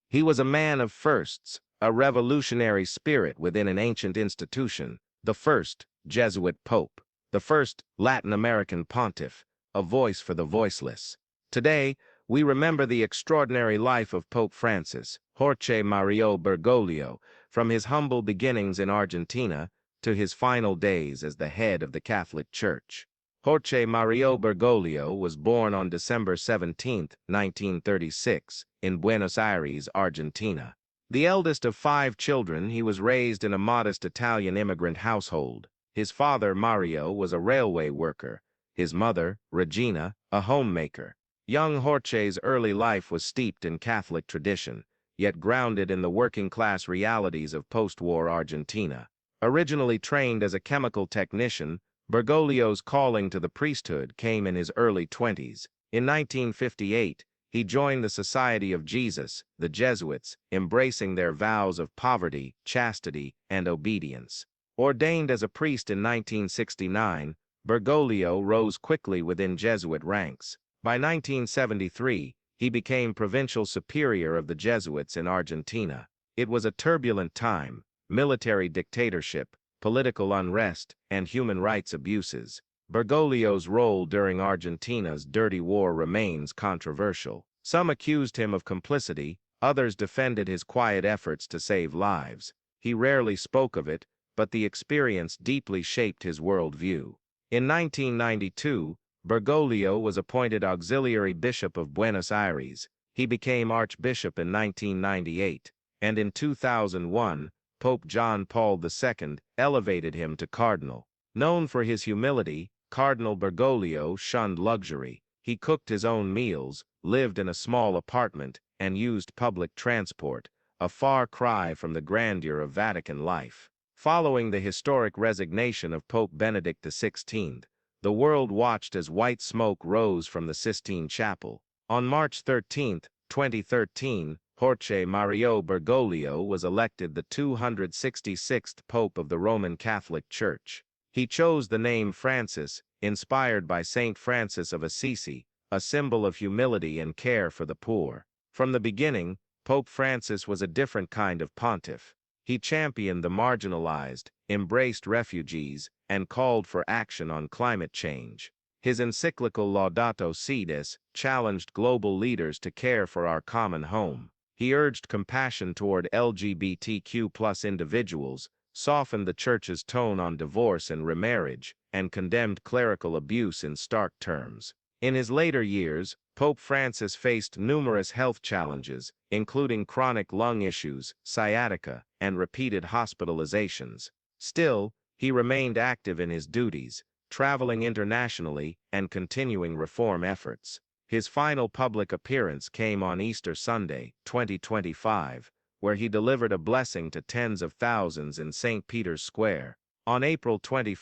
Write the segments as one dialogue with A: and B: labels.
A: He was a man of firsts, a revolutionary spirit within an ancient institution, the first Jesuit pope, the first Latin American pontiff, a voice for the voiceless. Today, we remember the extraordinary life of Pope Francis, Jorge Mario Bergoglio, from his humble beginnings in Argentina to his final days as the head of the Catholic Church. Jorge Mario Bergoglio was born on December 17, 1936, in Buenos Aires, Argentina. The eldest of 5 children, he was raised in a modest Italian immigrant household. His father, Mario, was a railway worker, his mother, Regina, a homemaker. Young Jorge's early life was steeped in Catholic tradition, yet grounded in the working-class realities of post-war Argentina. Originally trained as a chemical technician, Bergoglio's calling to the priesthood came in his early 20s. In 1958, he joined the Society of Jesus, the Jesuits, embracing their vows of poverty, chastity, and obedience. Ordained as a priest in 1969, Bergoglio rose quickly within Jesuit ranks. By 1973, he became provincial superior of the Jesuits in Argentina. It was a turbulent time: military dictatorship, political unrest, and human rights abuses. Bergoglio's role during Argentina's dirty war remains controversial. Some accused him of complicity, others defended his quiet efforts to save lives. He rarely spoke of it, but the experience deeply shaped his worldview. In 1992, Bergoglio was appointed Auxiliary Bishop of Buenos Aires. He became Archbishop in 1998, and in 2001, Pope John Paul II elevated him to Cardinal. Known for his humility, Cardinal Bergoglio shunned luxury. He cooked his own meals, lived in a small apartment, and used public transport, a far cry from the grandeur of Vatican life. Following the historic resignation of Pope Benedict XVI, the world watched as white smoke rose from the Sistine Chapel. On March 13, 2013, Jorge Mario Bergoglio was elected the 266th Pope of the Roman Catholic Church. He chose the name Francis, inspired by Saint Francis of Assisi, a symbol of humility and care for the poor. From the beginning, Pope Francis was a different kind of pontiff. He championed the marginalized, embraced refugees, and called for action on climate change. His encyclical Laudato Si' challenged global leaders to care for our common home. He urged compassion toward LGBTQ+ individuals, softened the Church's tone on divorce and remarriage, and condemned clerical abuse in stark terms. In his later years, Pope Francis faced numerous health challenges, including chronic lung issues, sciatica, and repeated hospitalizations. Still, he remained active in his duties, traveling internationally and continuing reform efforts. His final public appearance came on Easter Sunday, 2025, where he delivered a blessing to tens of thousands in St. Peter's Square. On April 21,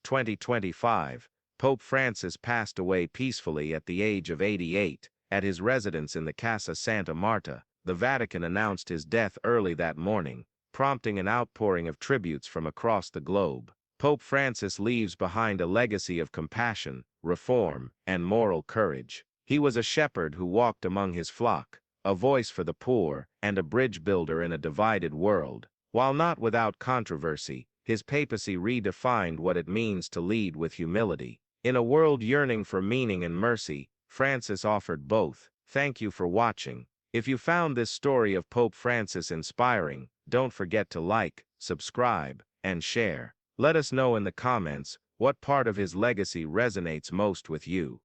A: 2025, Pope Francis passed away peacefully at the age of 88, at his residence in the Casa Santa Marta. The Vatican announced his death early that morning, prompting an outpouring of tributes from across the globe. Pope Francis leaves behind a legacy of compassion, reform, and moral courage. He was a shepherd who walked among his flock, a voice for the poor, and a bridge builder in a divided world. While not without controversy, his papacy redefined what it means to lead with humility. In a world yearning for meaning and mercy, Francis offered both. Thank you for watching. If you found this story of Pope Francis inspiring, don't forget to like, subscribe, and share. Let us know in the comments what part of his legacy resonates most with you.